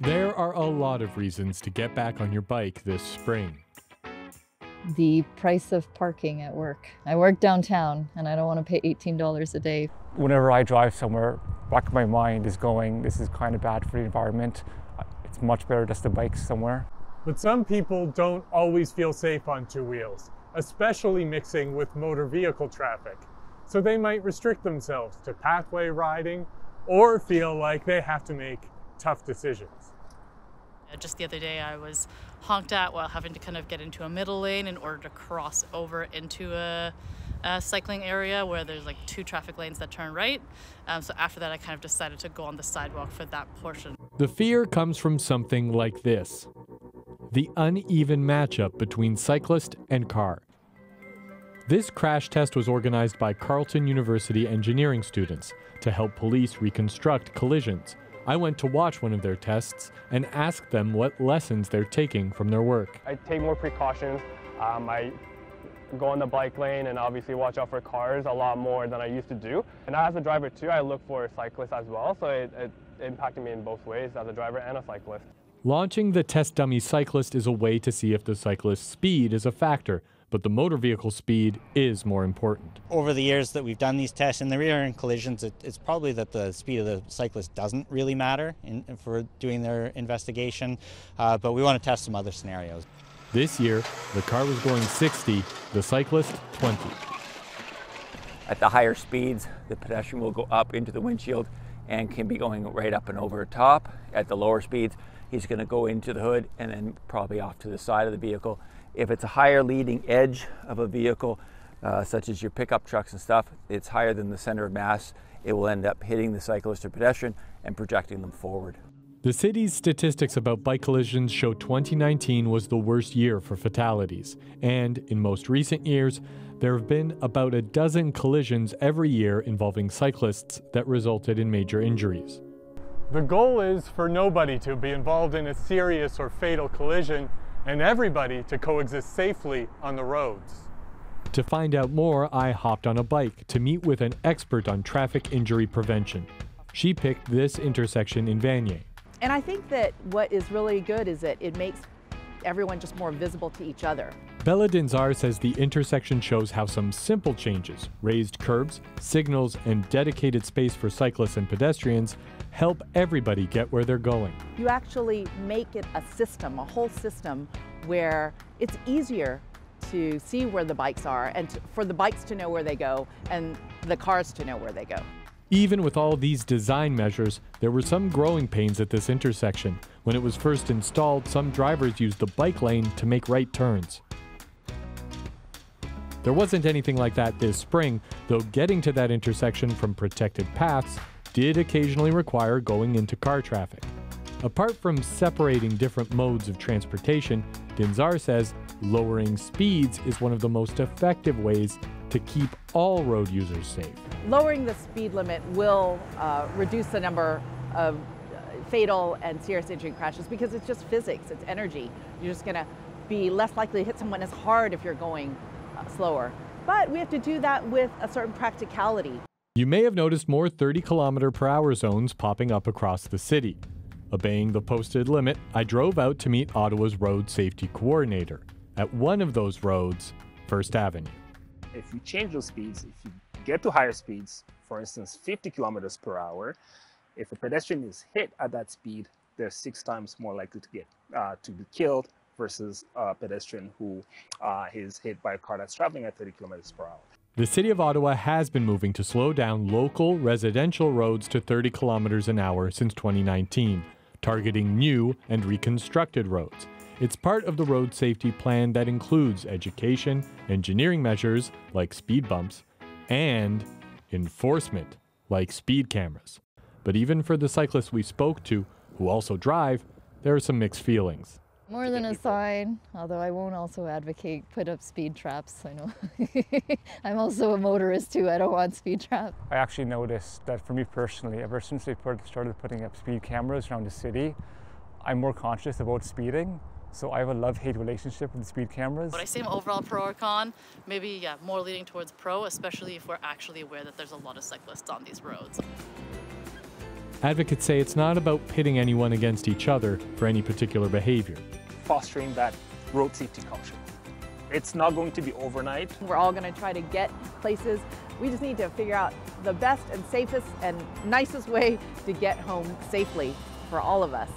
There are a lot of reasons to get back on your bike this spring. The price of parking at work. I work downtown and I don't want to pay $18 a day. Whenever I drive somewhere, back of my mind is going, this is kind of bad for the environment. It's much better just to bike somewhere. But some people don't always feel safe on two wheels, especially mixing with motor vehicle traffic. So they might restrict themselves to pathway riding or feel like they have to make tough decisions. Just the other day I was honked at while having to kind of get into a middle lane in order to cross over into a cycling area where there's like 2 traffic lanes that turn right. So after that I kind of decided to go on the sidewalk for that portion. The fear comes from something like this: the uneven matchup between cyclist and car. This crash test was organized by Carleton University engineering students to help police reconstruct collisions. I went to watch one of their tests and asked them what lessons they're taking from their work. I take more precautions. I go in the bike lane and obviously watch out for cars a lot more than I used to do. And as a driver too, I look for cyclists as well, so it impacted me in both ways, as a driver and a cyclist. Launching the test dummy cyclist is a way to see if the cyclist's speed is a factor, but the motor vehicle speed is more important. Over the years that we've done these tests in the rear-end collisions, it's probably that the speed of the cyclist doesn't really matter for doing their investigation, but we want to test some other scenarios. This year, the car was going 60, the cyclist 20. At the higher speeds, the pedestrian will go up into the windshield and can be going right up and over top. At the lower speeds, he's going to go into the hood and then probably off to the side of the vehicle. If it's a higher leading edge of a vehicle, such as your pickup trucks and stuff, it's higher than the center of mass. It will end up hitting the cyclist or pedestrian and projecting them forward. The city's statistics about bike collisions show 2019 was the worst year for fatalities. And in most recent years, there have been about a dozen collisions every year involving cyclists that resulted in major injuries. The goal is for nobody to be involved in a serious or fatal collision and everybody to coexist safely on the roads. To find out more, I hopped on a bike to meet with an expert on traffic injury prevention. She picked this intersection in Vanier. And I think that what is really good is that it makes everyone just more visible to each other. Bella Dinzar says the intersection shows how some simple changes, raised curbs, signals, and dedicated space for cyclists and pedestrians, help everybody get where they're going. You actually make it a system, a whole system, where it's easier to see where the bikes are and for the bikes to know where they go and the cars to know where they go. Even with all these design measures, there were some growing pains at this intersection. When it was first installed, some drivers used the bike lane to make right turns. There wasn't anything like that this spring, though getting to that intersection from protected paths did occasionally require going into car traffic. Apart from separating different modes of transportation, Dinzar says lowering speeds is one of the most effective ways to keep all road users safe. Lowering the speed limit will reduce the number of fatal and serious injury crashes because it's just physics, it's energy. You're just going to be less likely to hit someone as hard if you're going slower. But we have to do that with a certain practicality. You may have noticed more 30-km/h zones popping up across the city. Obeying the posted limit, I drove out to meet Ottawa's road safety coordinator at one of those roads, First Avenue. If you change those speeds, if you get to higher speeds, for instance 50 km/h, if a pedestrian is hit at that speed, they're 6 times more likely to get to be killed versus a pedestrian who is hit by a car that's traveling at 30 km/h. The City of Ottawa has been moving to slow down local residential roads to 30 km/h since 2019, targeting new and reconstructed roads. It's part of the road safety plan that includes education, engineering measures like speed bumps, and enforcement like speed cameras. But even for the cyclists we spoke to, who also drive, there are some mixed feelings. More than a sign, although I won't also advocate put up speed traps. I know. I'm also a motorist too. I don't want speed traps. I actually noticed that for me personally, ever since they started putting up speed cameras around the city, I'm more conscious about speeding. So I have a love-hate relationship with the speed cameras. Would I say I'm overall pro or con? Maybe, more leaning towards pro, especially if we're actually aware that there's a lot of cyclists on these roads. Advocates say it's not about pitting anyone against each other for any particular behavior. Fostering that road safety culture. It's not going to be overnight. We're all going to try to get places. We just need to figure out the best and safest and nicest way to get home safely for all of us.